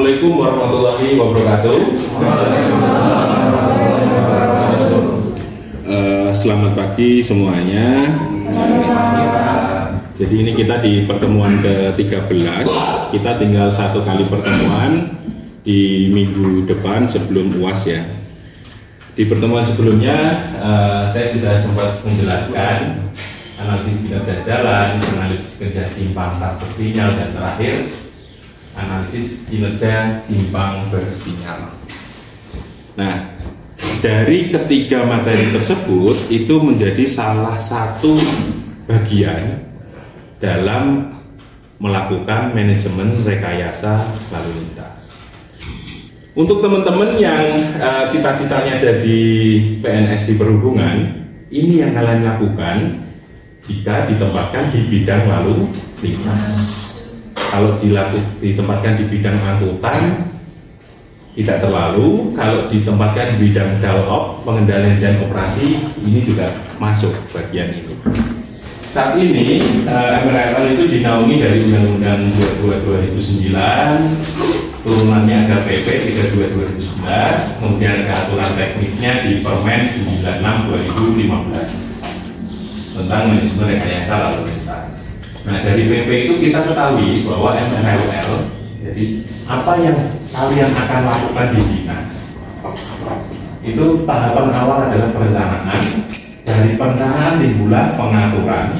Assalamualaikum warahmatullahi wabarakatuh. Selamat pagi semuanya. Jadi ini kita di pertemuan ke-13. Kita tinggal satu kali pertemuan di minggu depan sebelum UAS ya. Di pertemuan sebelumnya saya sudah sempat menjelaskan analisis kinerja jalan, analisis kerja simpang tak bersinyal, dan terakhir analisis kinerja simpang bersinyal. Nah, dari ketiga materi tersebut itu menjadi salah satu bagian dalam melakukan manajemen rekayasa lalu lintas. Untuk teman-teman yang cita-citanya ada di PNS di perhubungan, ini yang kalian lakukan jika ditempatkan di bidang lalu lintas. Kalau ditempatkan di bidang angkutan tidak terlalu, kalau ditempatkan di bidang DALOP, pengendalian dan operasi, ini juga masuk bagian ini. Saat ini MRL itu dinaungi dari Undang-Undang 22 2009, turunannya ada PP 32 2011, kemudian ada aturan teknisnya di Permen 96 2015 tentang manajemen rekayasa lalu lintas. Nah, dari PP itu kita ketahui bahwa MRL, jadi apa yang kalian akan lakukan di dinas, itu tahapan awal adalah perencanaan. Dari perencanaan timbullah pengaturan.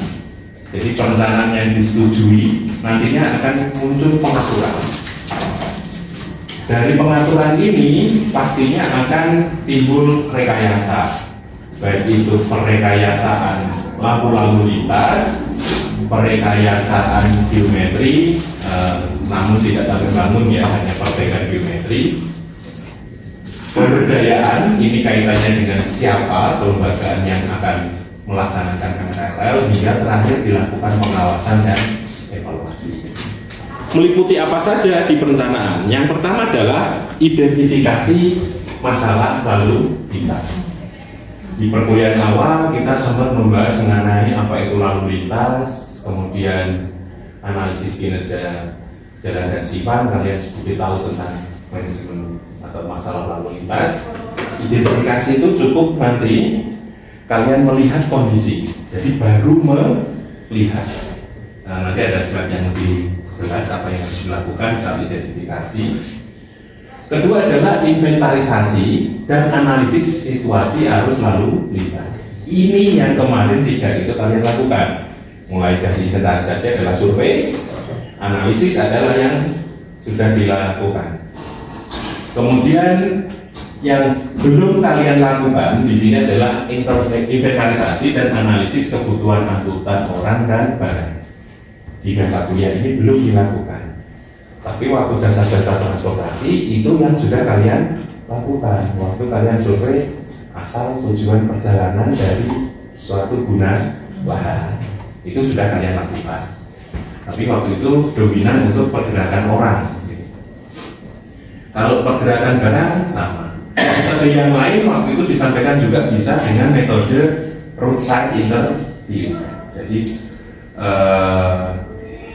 Jadi perencanaan yang disetujui nantinya akan muncul pengaturan. Dari pengaturan ini pastinya akan timbul rekayasa, baik itu perekayasaan lampu lalu lintas, perekayasaan geometri, namun tidak sampai bangun ya, hanya perbaikan geometri. Pemberdayaan ini kaitannya dengan siapa kelembagaan yang akan melaksanakan MRL, hingga terakhir dilakukan pengawasan dan evaluasi. Meliputi apa saja di perencanaan? Yang pertama adalah identifikasi masalah lalu lintas. Di perkuliahan awal kita sempat membahas mengenai apa itu lalu lintas, kemudian analisis kinerja jalan dan simpang. Kalian sedikit tahu tentang manajemen atau masalah lalu lintas. Identifikasi itu cukup nanti kalian melihat kondisi, jadi baru melihat. Nanti ada slide yang lebih jelas apa yang harus dilakukan saat identifikasi. Kedua adalah inventarisasi dan analisis situasi arus lalu lintas. Ini yang kemarin tiga itu kalian lakukan. Mulai dari inventarisasi adalah survei, analisis adalah yang sudah dilakukan. Kemudian yang belum kalian lakukan di sini adalah inventarisasi dan analisis kebutuhan angkutan orang dan barang. Tiga kuliah ini belum dilakukan. Tapi waktu dasar-dasar transportasi itu yang sudah kalian lakukan. Waktu kalian survei asal tujuan perjalanan dari suatu guna lahan, itu sudah kalian lakukan. Tapi waktu itu dominan untuk pergerakan orang. Kalau pergerakan barang sama. Metode yang lain waktu itu disampaikan juga bisa dengan metode roadside interview. Jadi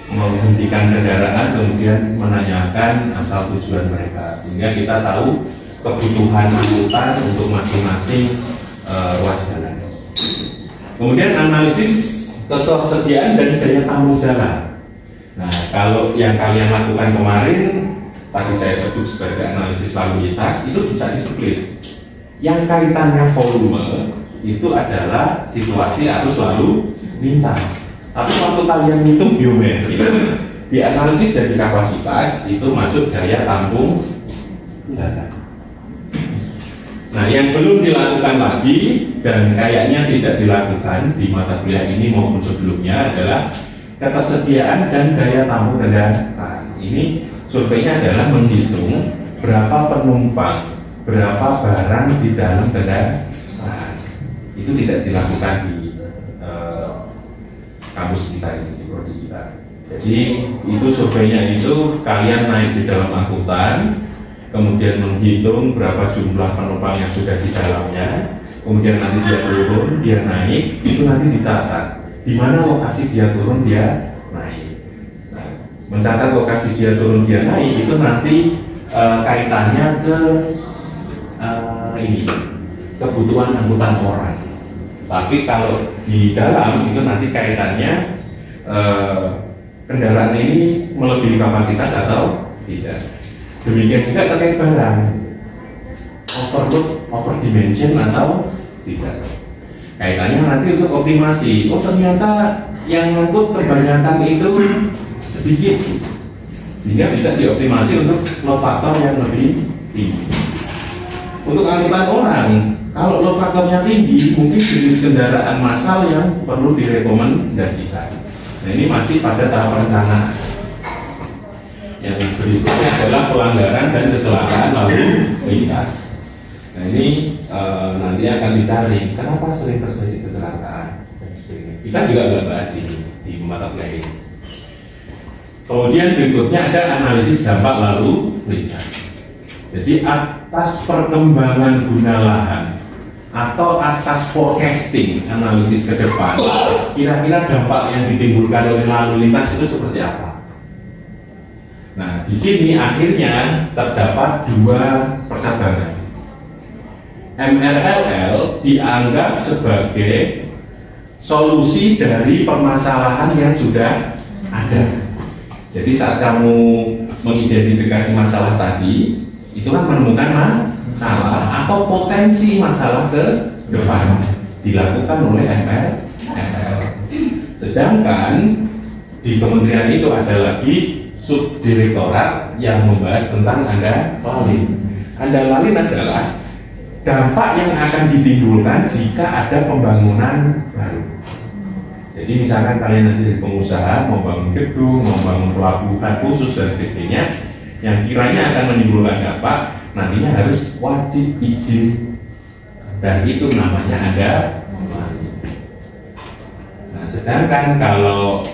menghentikan kendaraan kemudian menanyakan asal tujuan mereka, sehingga kita tahu kebutuhan angkutan untuk masing-masing ruas jalan. Kemudian analisis ketersediaan dan daya tampung jalan. Nah, kalau yang kalian lakukan kemarin tadi saya sebut sebagai analisis lalu lintas, itu bisa di-split. Yang kaitannya volume itu adalah situasi arus lalu lintas. Tapi waktu kalian hitung geometri, dianalisis jadi kapasitas, itu masuk daya tampung jalan. Nah, yang belum dilakukan lagi dan kayaknya tidak dilakukan di mata kuliah ini maupun sebelumnya adalah ketersediaan dan daya tampung kendaraan. Ini surveinya adalah menghitung berapa penumpang, berapa barang di dalam kendaraan. Itu tidak dilakukan di kampus kita ini, di prodi kita. Jadi itu surveinya itu kalian naik di dalam angkutan, kemudian menghitung berapa jumlah penumpang yang sudah di dalamnya, kemudian nanti dia turun, dia naik, itu nanti dicatat di mana lokasi dia turun, dia naik. Nah, mencatat lokasi dia turun, dia naik itu nanti kaitannya ke ini kebutuhan angkutan orang. Tapi kalau di dalam itu nanti kaitannya kendaraan ini melebihi kapasitas atau tidak. Demikian juga terkait barang, overload, overdimension atau tidak. Kaitannya nanti untuk optimasi. Oh ternyata yang ngangkut kebanyakan itu sedikit, sehingga bisa dioptimasi untuk load factor yang lebih tinggi. Untuk angkutan orang, kalau load faktornya tinggi, mungkin jenis kendaraan massal yang perlu direkomendasikan. Nah ini masih pada tahap perencanaan. Yang berikutnya adalah pelanggaran dan kecelakaan lalu lintas. Nah ini nanti akan dicari kenapa sering terjadi kecelakaan dan sebagainya. Kita juga nggak bahas ini di mata kuliah ini. Kemudian berikutnya ada analisis dampak lalu lintas. Jadi atas perkembangan guna lahan atau atas forecasting analisis ke depan, kira-kira dampak yang ditimbulkan oleh lalu lintas itu seperti apa? Nah, di sini akhirnya terdapat dua percabangan. MRLL dianggap sebagai solusi dari permasalahan yang sudah ada. Jadi saat kamu mengidentifikasi masalah tadi, itu kan menemukan masalah atau potensi masalah ke depan dilakukan oleh MRLL. Sedangkan di kementerian itu ada lagi subdirektorat yang membahas tentang Anda-lalin. Anda-lalin adalah dampak yang akan ditimbulkan jika ada pembangunan baru. Jadi misalkan kalian nanti dari pengusaha membangun gedung, membangun pelabuhan khusus dan sebagainya, yang kiranya akan menimbulkan dampak, nantinya harus wajib izin, dan itu namanya ada. Nah, sedangkan kalau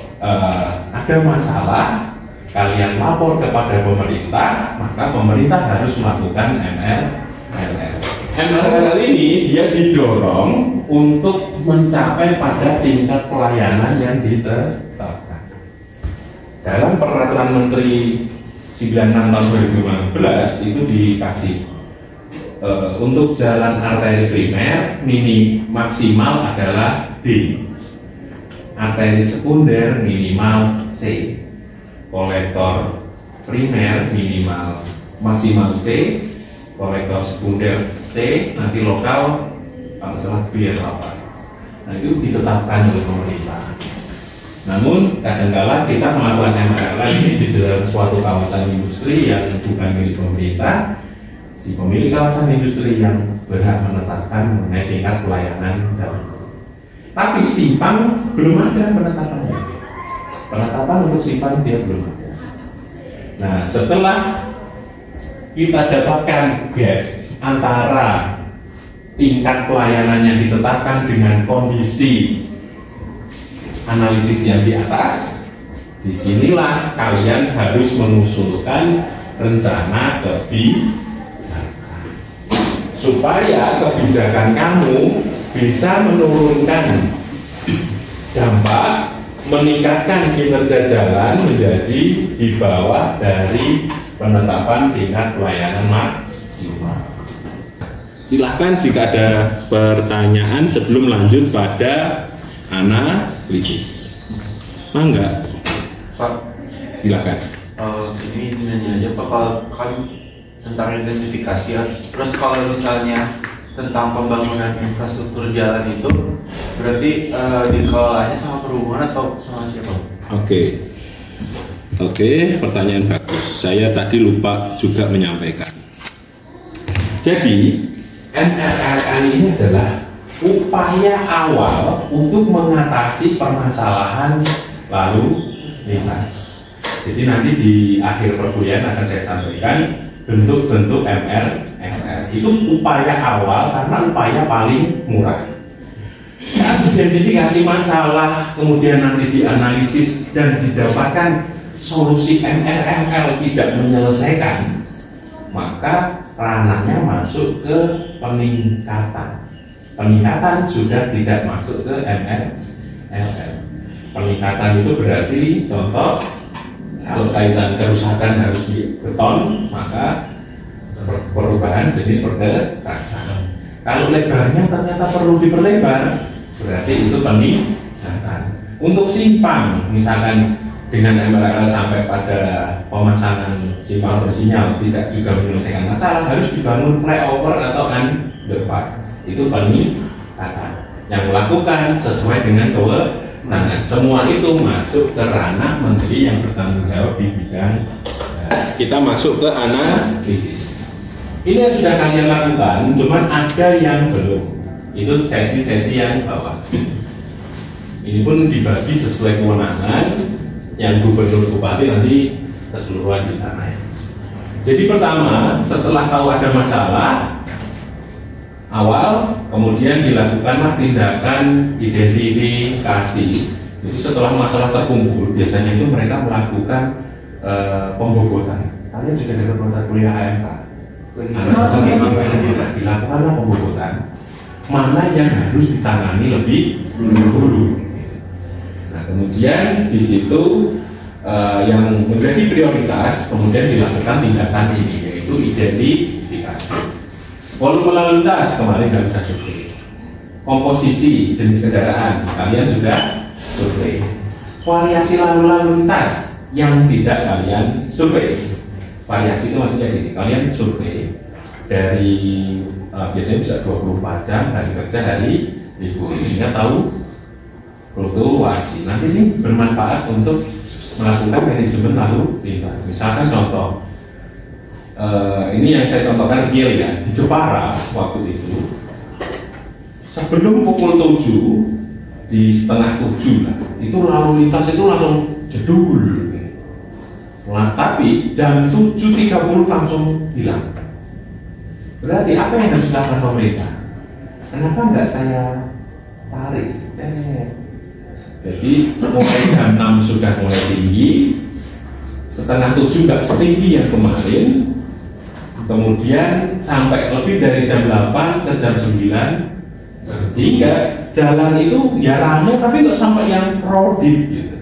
ada masalah, kalian lapor kepada pemerintah, maka pemerintah harus melakukan MRLL. MRLL ini dia didorong untuk mencapai pada tingkat pelayanan yang ditetapkan. Dalam Peraturan Menteri 96 tahun 2015 itu dikasih untuk jalan arteri primer maksimal adalah D, arteri sekunder minimal C, kolektor primer maksimal C, kolektor sekunder C, nanti lokal kalau salah B atau apa. Nah itu ditetapkan oleh pemerintah. Namun kadang-kala kita melakukan MRL ini di dalam suatu kawasan industri yang bukan milik pemerintah, si pemilik kawasan industri yang berhak menetapkan mengenai tingkat pelayanan jalan. Tapi simpang belum ada penetapannya. Penetapan untuk simpang dia belum ada. Nah setelah kita dapatkan gap antara tingkat pelayanan yang ditetapkan dengan kondisi analisis yang di atas, disinilah kalian harus mengusulkan rencana kebijakan supaya kebijakan kamu bisa menurunkan dampak, meningkatkan kinerja jalan menjadi di bawah dari penetapan tingkat pelayanan maksimal. Silahkan jika ada pertanyaan sebelum lanjut pada analisis. Mangga, Pak. Silakan. Ini nanya aja Pak, kalau kan tentang identifikasi ya. Terus kalau misalnya tentang pembangunan infrastruktur jalan itu berarti dikelolanya sama perhubungan atau sama siapa? Oke, pertanyaan bagus. Saya tadi lupa juga menyampaikan. Jadi MRLL ini adalah upaya awal untuk mengatasi permasalahan lalu lintas. Jadi nanti di akhir perkuliahan akan saya sampaikan bentuk-bentuk MRLL. Itu upaya awal karena upaya paling murah. Saat identifikasi masalah, kemudian nanti dianalisis dan didapatkan solusi MRLL tidak menyelesaikan, maka ranahnya masuk ke peningkatan. Peningkatan sudah tidak masuk ke MRLL. Peningkatan itu berarti contoh kalau kaitan kerusakan harus di beton, maka perubahan jenis pergerakan. Kalau lebarnya ternyata perlu diperlebar, berarti itu peningkatan. Untuk simpang, misalkan dengan MRL sampai pada pemasangan simpang bersinyal tidak juga menyelesaikan masalah, harus dibangun flyover atau underpass. Itu peningkatan yang melakukan sesuai dengan kewenangan. Semua itu masuk ke ranah menteri yang bertanggung jawab di bidang. Kita masuk ke analisis. Ini yang sudah kalian lakukan, cuman ada yang belum. Itu sesi-sesi yang bawah. Ini pun dibagi sesuai kewenangan yang gubernur bupati nanti keseluruhan di sana ya. Jadi pertama, setelah tahu ada masalah awal, kemudian dilakukanlah tindakan identifikasi. Jadi setelah masalah terkumpul, biasanya itu mereka melakukan pembobotan. Kalian juga dengar mata kuliah AMK. Dilakukanlah pembobotan. Mana yang harus ditangani lebih dulu. Nah, kemudian di situ yang menjadi prioritas, kemudian dilakukan tindakan ini, yaitu identifikasi. Volume lalu lintas kemarin kalian sudah survei. Komposisi jenis kendaraan kalian sudah survei. Variasi lalu lintas yang tidak kalian survei. Variasi itu maksudnya ini, kalian survei dari biasanya bisa 24 jam hari kerja, hari libur, sehingga tahu fluktuasi. Nanti ini bermanfaat untuk melakukan manajemen lalu lintas. Misalkan contoh, ini yang saya contohkan real ya, di Jepara waktu itu sebelum pukul 7 di setengah 7 lah, itu lalu lintas itu langsung jedul. Nah, tapi jam 7.30 langsung hilang. Berarti apa yang harus dilakukan pemerintah? Kenapa nggak saya tarik? Jadi mulai jam 6 sudah mulai tinggi, setengah 7 nggak setinggi yang kemarin, kemudian sampai lebih dari jam 8 ke jam 9, sehingga jalan itu ya ramai tapi nggak sampai yang crowded gitu.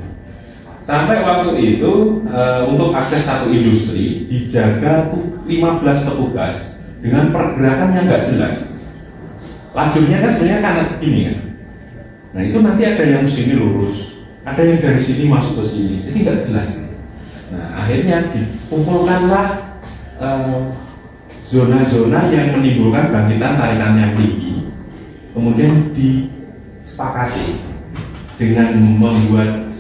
Sampai waktu itu untuk akses satu industri dijaga 15 petugas dengan pergerakan yang nggak jelas. Lajurnya kan sebenarnya kan gini kan. Nah itu nanti ada yang sini lurus, ada yang dari sini masuk ke sini, jadi nggak jelas. Nah akhirnya dikumpulkanlah zona-zona yang menimbulkan bangkitan tarikan yang tinggi, kemudian disepakati dengan membuat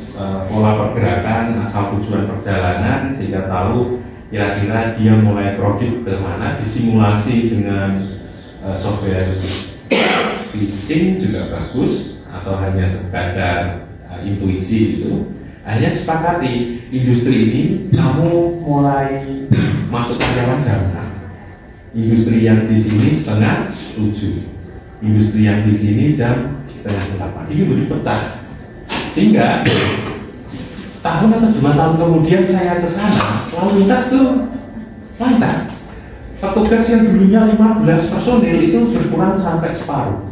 pola pergerakan asal tujuan perjalanan sehingga tahu kira-kira dia mulai crowded ke mana, disimulasi dengan software phishing juga bagus atau hanya sekadar intuisi itu. Akhirnya disepakati industri ini kamu mulai masuk karyawan jam 6, industri yang di sini setengah 7, industri yang di sini jam setengah 8. Ini udah dipecah sehingga tahun atau 2 tahun kemudian saya ke sana, lalu lintas tuh lancar. Petugas yang dulunya 15 personil itu berkurang sampai separuh.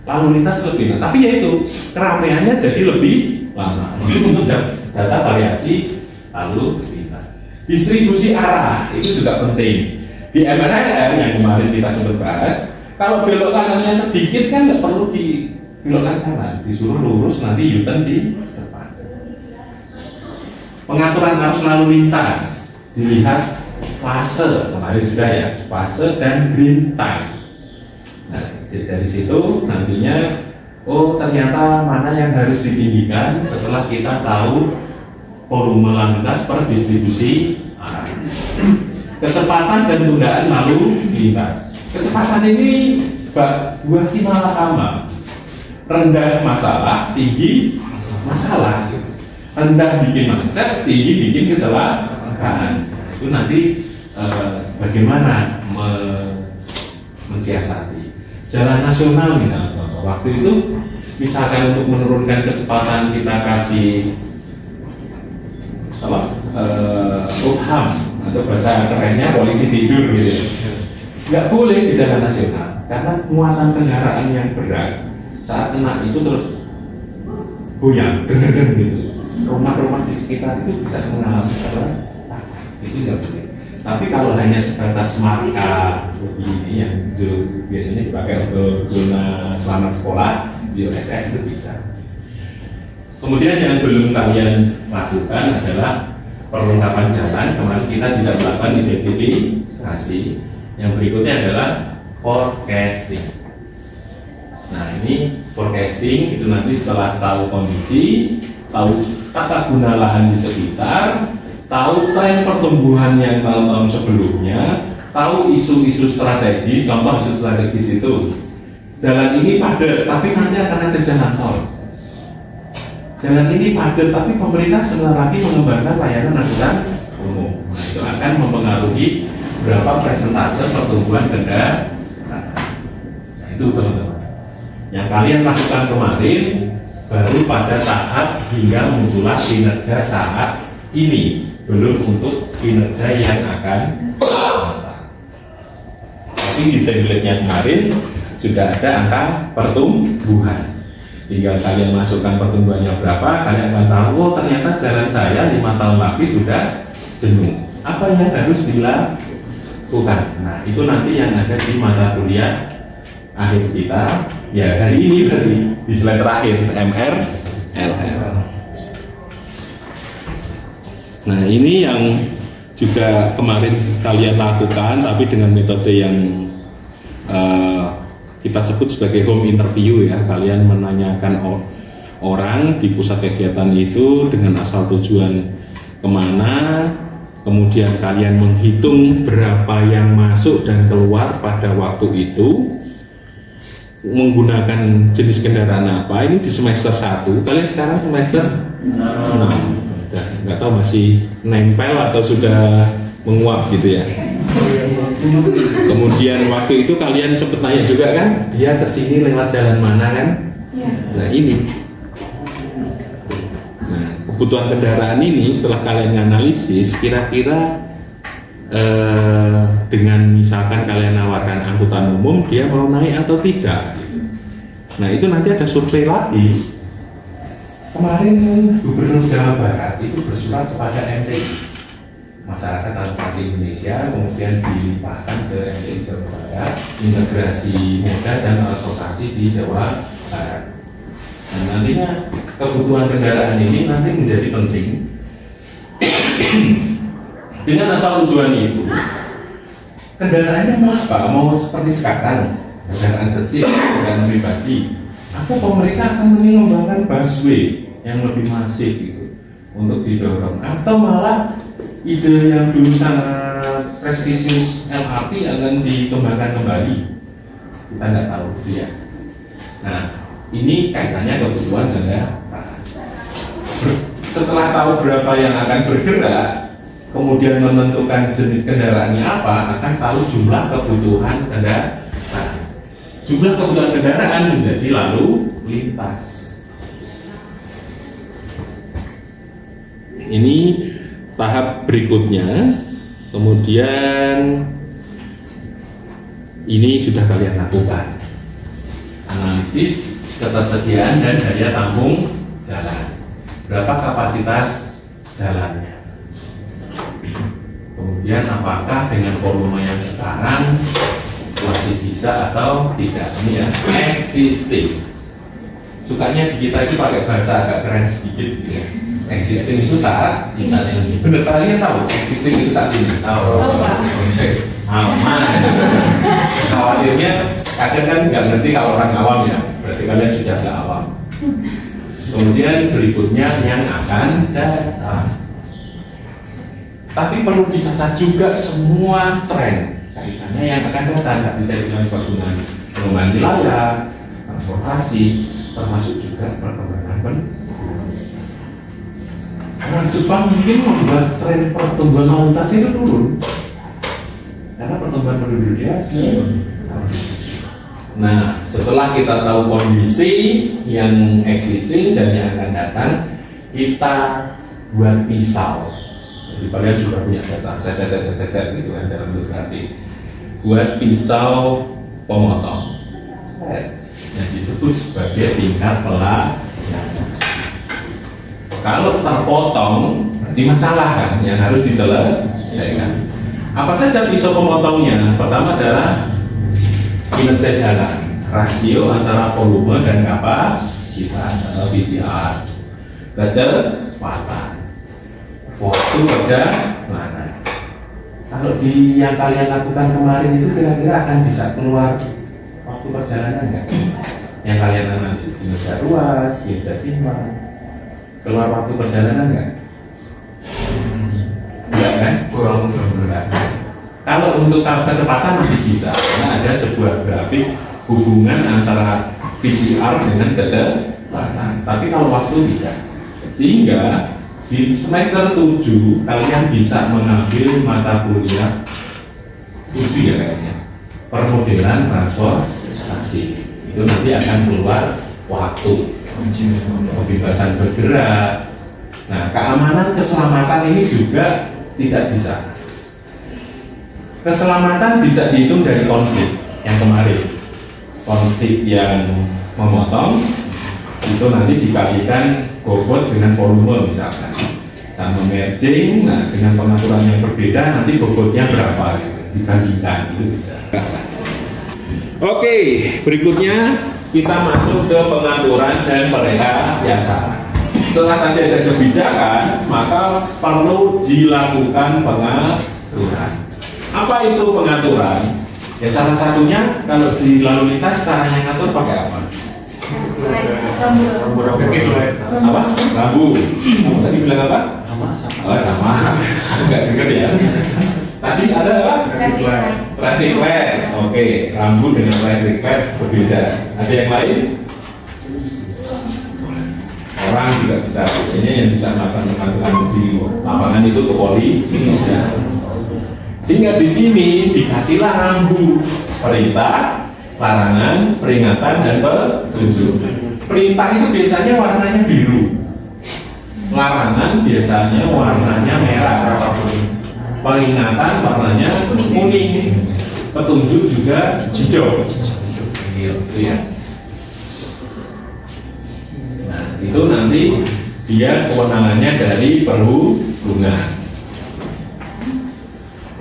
Lalu lintas lebih, tapi yaitu keramaiannya jadi lebih lama. Itu untuk data variasi lalu lintas. Distribusi arah itu juga penting. Di MRL yang kemarin kita sempat bahas, kalau belok kanannya sedikit kan nggak perlu di belokkan kanan, disuruh lurus nanti U-turn di depan. Pengaturan arus lalu lintas dilihat fase, kemarin sudah ya, fase dan green time. Nah, dari situ nantinya ternyata mana yang harus ditinggikan setelah kita tahu volume lalu lintas per distribusi arah. Kecepatan dan tundaan lalu lintas. Kecepatan ini buah si malakama. Rendah masalah, tinggi masalah. Rendah bikin macet, tinggi bikin kecelakaan. Itu nanti bagaimana mensiasati. Jalan nasional misalnya, waktu itu misalkan untuk menurunkan kecepatan kita kasih UHAM atau bahasa kerennya polisi tidur gitu. Nggak boleh di jalan nasional karena muatan kendaraan yang berat saat kena itu terus goyang, gitu. Rumah-rumah di sekitar itu bisa mengalami itu nggak boleh. Tapi kalau hanya sebatas marka ini yang biasanya dipakai untuk zona selamat sekolah, ZOSS itu bisa. Kemudian yang belum kalian lakukan adalah perlengkapan jalan. Kemarin kita tidak melakukan identifikasi. Yang berikutnya adalah forecasting. Nah, ini forecasting itu nanti setelah tahu kondisi, tahu tata guna lahan di sekitar, tahu tren pertumbuhan yang tahun-tahun sebelumnya, tahu isu-isu strategis. Contoh isu strategis itu, jalan ini padat tapi nanti akan ada jalan tol. Jalan ini padat tapi pemerintah sebentar lagi mengembangkan layanan angkutan umum. Nah, itu akan mempengaruhi berapa persentase pertumbuhan kendaraan. Nah, itu teman-teman yang kalian lakukan kemarin, baru pada saat hingga muncullah kinerja saat ini, belum untuk kinerja yang akan datang. Tapi di template-nya kemarin sudah ada angka pertumbuhan. Tinggal kalian masukkan pertumbuhannya berapa, kalian akan tahu, oh ternyata jalan saya 5 tahun lagi sudah jenuh. Apa yang harus dilakukan? Nah, itu nanti yang ada di mata kuliah akhir kita. Ya, hari ini berarti di slide terakhir, MRLL. Nah, ini yang juga kemarin kalian lakukan, tapi dengan metode yang kita sebut sebagai home interview ya. Kalian menanyakan orang di pusat kegiatan itu dengan asal tujuan kemana, kemudian kalian menghitung berapa yang masuk dan keluar pada waktu itu, menggunakan jenis kendaraan apa. Ini di semester 1, kalian sekarang semester 6. Nggak tahu masih nempel atau sudah menguap gitu ya. Kemudian waktu itu kalian cepet nanya juga kan, dia kesini lewat jalan mana kan? Nah ini, nah kebutuhan kendaraan ini setelah kalian analisis, kira-kira dengan misalkan kalian nawarkan angkutan umum, dia mau naik atau tidak. Nah itu nanti ada survei lagi. Kemarin Gubernur Jawa Barat itu bersurat kepada MTI, Masyarakat Transportasi Indonesia, kemudian dilimpahkan ke MTI Jawa Barat, integrasi moda dan transportasi di Jawa Barat. Nah nantinya kebutuhan kendaraan ini nanti menjadi penting. Dengan asal tujuan itu, kendaraannya mau apa? Mau seperti sekarang, kendaraan kecil, kendaraan pribadi, atau pemerintah akan mengembangkan busway yang lebih masif gitu untuk didorong, atau malah ide yang dulu sangat prestisius LRT akan dikembangkan kembali, kita nggak tahu gitu ya. Nah ini kaitannya kebutuhan kendaraan. Setelah tahu berapa yang akan bergerak, kemudian menentukan jenis kendaraannya apa, akan tahu jumlah kebutuhan kendaraan. Nah, jumlah kebutuhan kendaraan menjadi lalu lintas. Ini tahap berikutnya. Kemudian ini sudah kalian lakukan analisis ketersediaan dan daya tampung jalan. Berapa kapasitas jalannya? Kemudian apakah dengan volume yang sekarang masih bisa atau tidak? Ini ya, existing. Sukanya di kita itu pakai bahasa agak keren sedikit gitu ya. Existing itu saat ini. Bener, kalian tahu existing itu saat ini? Aman. Khawatirnya kadang kan nggak ngerti kalau orang awam ya. Berarti kalian sudah nggak awam. Kemudian berikutnya yang akan datang. Tapi perlu dicatat juga semua tren kaitannya yang akan datang. Nggak bisa dengan perkembangan wilayah, transportasi, termasuk juga perkembangan penduduk. Orang Jepang mungkin membuat tren pertumbuhan lalu lintas itu turun karena pertumbuhan penduduk dia. Nah, setelah kita tahu kondisi yang existing dan yang akan datang, kita buat pisau. Jadi kalian sudah punya data, set gitu kan dalam bentuk grafik. Buat pisau pemotong yang disebut sebagai tingkat pelayanan. Kalau terpotong, berarti masalah kan yang harus diselesaikan. Apa saja pisau pemotongnya? Pertama adalah kinerja jalan, rasio antara volume dan kapasitas atau PCR, kecepatan, waktu perjalanan. Kalau di yang kalian lakukan kemarin itu kira-kira akan bisa keluar waktu perjalanan nggak? Yang kalian analisis kinerja ruas, kinerja simbang, keluar waktu perjalanan nggak? Enggak kan? Kurang berat. Kalau untuk kecepatan masih bisa, karena ada sebuah grafik hubungan antara PCR dengan kecepatan. Tapi kalau waktu tidak, sehingga di semester 7 kalian bisa mengambil mata kuliah 7 ya kayaknya, permodelan transportasi. Itu nanti akan keluar waktu, kebebasan bergerak. Nah, keamanan keselamatan ini juga tidak bisa. Keselamatan bisa dihitung dari konflik yang kemarin. Konflik yang memotong itu nanti dikalikan bobot dengan volume misalkan, sama merging, nah dengan pengaturan yang berbeda nanti bobotnya berapa gitu, dibandingkan, itu bisa. Oke, berikutnya kita masuk ke pengaturan dan perekayasaan. Setelah tadi ada kebijakan, maka perlu dilakukan pengaturan. Apa itu pengaturan? Ya salah satunya kalau di lalu lintas caranya ngatur pakai apa? Rambu. Apa? Rambu. Kamu tadi bilang apa? Oh, sama. Enggak dengar ya. Tadi ada apa? Traffic light. Oke, rambu dengan traffic light berbeda. Ada yang lain? Orang juga bisa. Biasanya yang bisa melakukan pengaturan di lapangan itu ke polisi. Sehingga di sini dikasihlah rambu, perintah, larangan, peringatan, dan petunjuk. Perintah itu biasanya warnanya biru, larangan biasanya warnanya merah, peringatan warnanya kuning, petunjuk juga hijau. Ya. Nah, itu nanti dia kewenangannya dari perhubungan.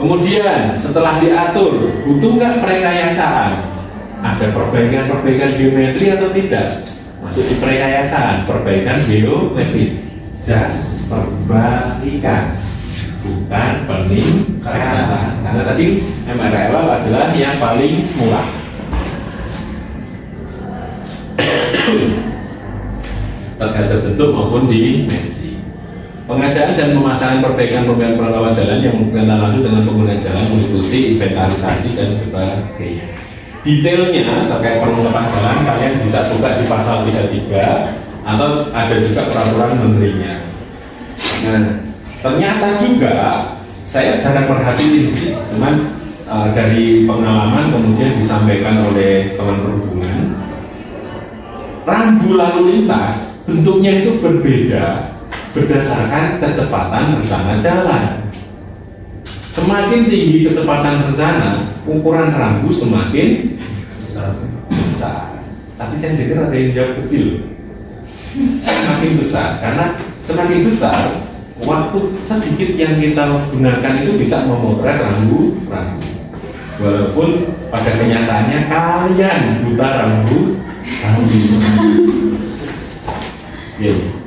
Kemudian setelah diatur, butuh nggak perekayasaan? Ada perbaikan geometri atau tidak? Masuk di perekayasaan, perbaikan geometri. Jas, perbaikan, bukan peningkatan. Karena tadi MRL adalah yang paling murah. Terhadap bentuk maupun dimensi. Pengadaan dan pemasangan perbaikan perlengkapan jalan yang berkaitan langsung dengan penggunaan jalan meliputi inventarisasi dan sebagainya. Detailnya terkait perlengkapan jalan kalian bisa buka di pasal 33 atau ada juga peraturan menterinya. Nah, ternyata juga saya jarang perhatiin sih, cuman dari pengalaman kemudian disampaikan oleh teman perhubungan, rambu lalu lintas bentuknya itu berbeda berdasarkan kecepatan rencana jalan. Semakin tinggi kecepatan rencana, ukuran rambu semakin besar. Tapi saya dengar ada yang jauh kecil. Semakin besar, karena semakin besar, waktu sedikit yang kita gunakan itu bisa memotret rambu. Walaupun pada kenyataannya kalian buta rambu.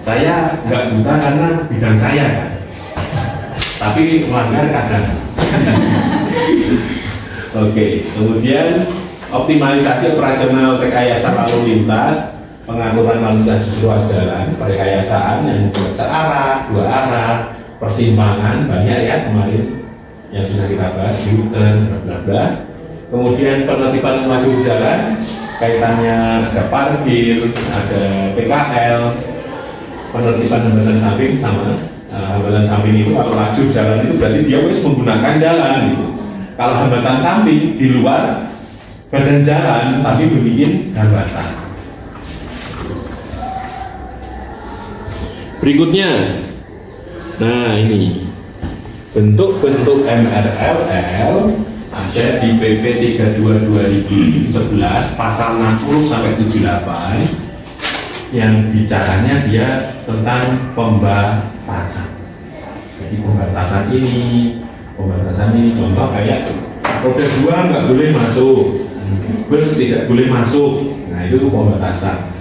Saya nggak buta karena bidang saya kan, tapi melanggar kadang. Oke, kemudian optimalisasi operasional rekayasa lalu lintas, pengaturan lalu lintas ruas jalan, perekayasaan yang membuat searah, dua arah, persimpangan banyak ya kemarin yang sudah kita bahas, U-turn, bla bla. Kemudian penertiban laju jalan, kaitannya ada parkir, ada PKL. Penertiban hambatan samping sama hambatan samping itu kalau laju jalan itu berarti dia harus menggunakan jalan gitu. Kalau hambatan samping di luar badan jalan tapi bikin hambatan. Berikutnya, nah ini bentuk-bentuk MRLL ada di PP 32 2011 pasal 60 sampai 78. Yang bicaranya dia tentang pembatasan. Jadi pembatasan ini pembatasan ini. Contoh kayak roda 2 nggak boleh masuk, bus tidak boleh masuk, nah itu pembatasan.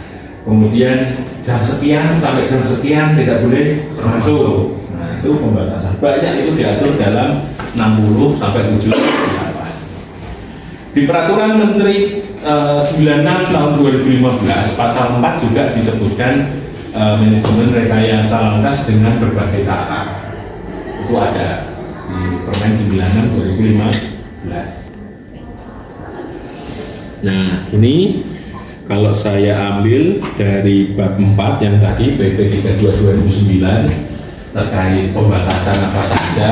Kemudian jam sekian sampai jam sekian tidak boleh masuk, nah itu pembatasan. Banyak itu diatur dalam 60 sampai 78. Di peraturan Menteri 96 tahun 2015 pasal 4 juga disebutkan manajemen rekayasa lalu lintas dengan berbagai cara. Itu ada di Permen 96 2015. Nah, ini kalau saya ambil dari bab 4 yang tadi PP 32 2009 terkait pembatasan apa saja,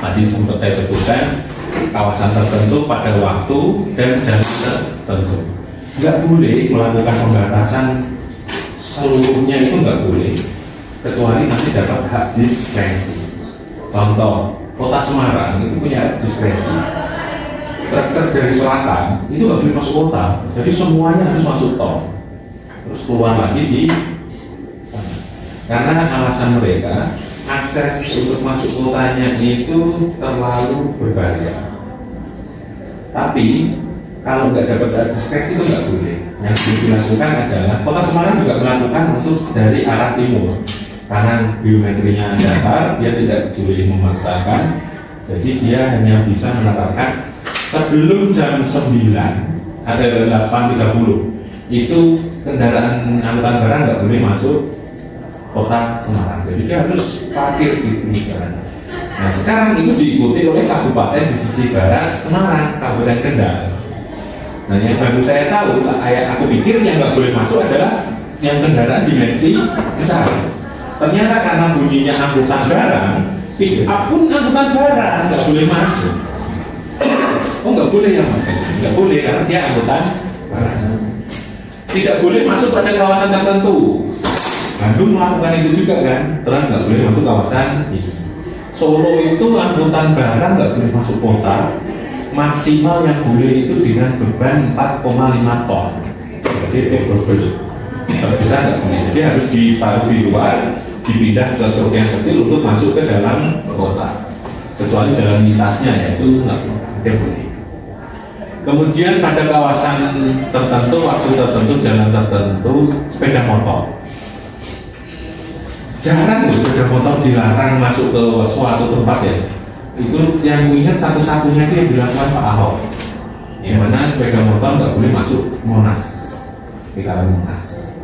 tadi sempat saya sebutkan kawasan tertentu pada waktu dan jam tertentu. Nggak boleh melakukan pembatasan seluruhnya, itu nggak boleh, kecuali nanti dapat hak diskresi. Contoh, Kota Semarang itu punya diskresi. Truk dari selatan itu nggak boleh masuk kota, jadi semuanya harus masuk tol, terus keluar lagi di karena alasan mereka akses untuk masuk kotanya itu terlalu berbahaya. Tapi kalau nggak dapat diskresi itu nggak boleh. Yang dilakukan adalah Kota Semarang juga melakukan untuk dari arah timur, karena biometrinya datar, dia tidak boleh memaksakan, jadi dia hanya bisa menetapkan sebelum jam 9 atau 8.30 itu kendaraan angkutan barang nggak boleh masuk Kota Semarang, jadi dia harus parkir di jalan. Nah sekarang itu diikuti oleh kabupaten di sisi barat Semarang, Kabupaten Kendal. Nah yang baru saya tahu, aku pikir yang nggak boleh masuk adalah yang kendaraan dimensi besar. Ternyata karena bunyinya angkutan barang, pun angkutan barang nggak boleh masuk. Oh nggak boleh ya mas, nggak boleh karena dia angkutan barang. Tidak boleh masuk pada kawasan tertentu. Bandung melakukan itu juga kan, terang nggak boleh masuk kawasan ini. Solo itu angkutan barang nggak boleh masuk kota, maksimal yang boleh itu dengan beban 4,5 ton. Jadi double, terbesar nggak boleh. Jadi harus ditaruh di luar, dipindah ke truk yang kecil untuk masuk ke dalam kota. Kecuali jalan lintasnya yaitu nggak boleh. Kemudian pada kawasan tertentu, waktu tertentu, jalan tertentu, sepeda motor. Jarang loh sepeda motor dilarang masuk ke suatu tempat ya. Itu yang ingat satu-satunya itu yang dilakukan Pak Ahok. Yang mana sepeda motor nggak boleh masuk Monas, sekitaran Monas.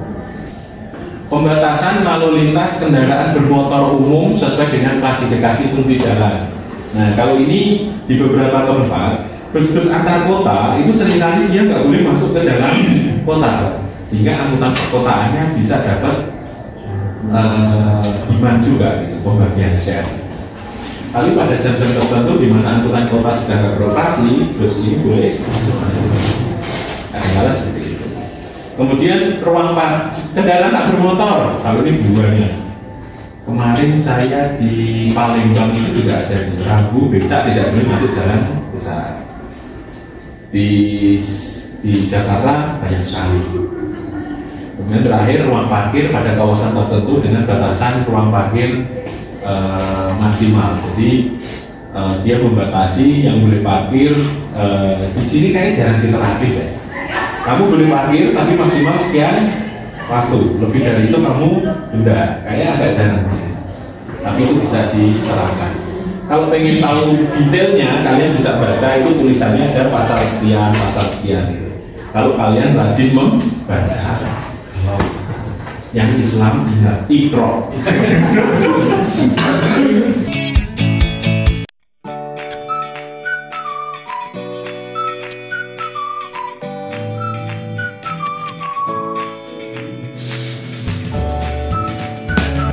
Pembatasan lalu lintas kendaraan bermotor umum sesuai dengan klasifikasi fungsi jalan. Nah kalau ini di beberapa tempat bus-bus antar kota itu seringkali dia nggak boleh masuk ke dalam kota, sehingga angkutan perkotaannya bisa dapat demand juga, gitu, pembagian share. Tapi pada jam-jam tertentu di mana angkutan kota sudah nggak beroperasi, bus ini boleh masuk. Kadang-kadang seperti itu. Kemudian ruang kendaraan tak bermotor, kalau ini buahnya. Kemarin saya di Palembang itu juga ada di Rabu becak tidak boleh masuk jalan besar. Di Jakarta banyak sekali. Kemudian terakhir ruang parkir pada kawasan tertentu dengan batasan ruang parkir maksimal. Jadi dia membatasi yang boleh parkir di sini kayak jarang diterapkan ya. Kamu boleh parkir tapi maksimal sekian waktu. Lebih dari itu kamu denda. Kayaknya agak jarang sih. Tapi itu bisa diterapkan. Kalau pengen tahu detailnya, kalian bisa baca itu tulisannya ada pasal sekian gitu. Kalau kalian rajin membaca, yang Islam ingat Iqra.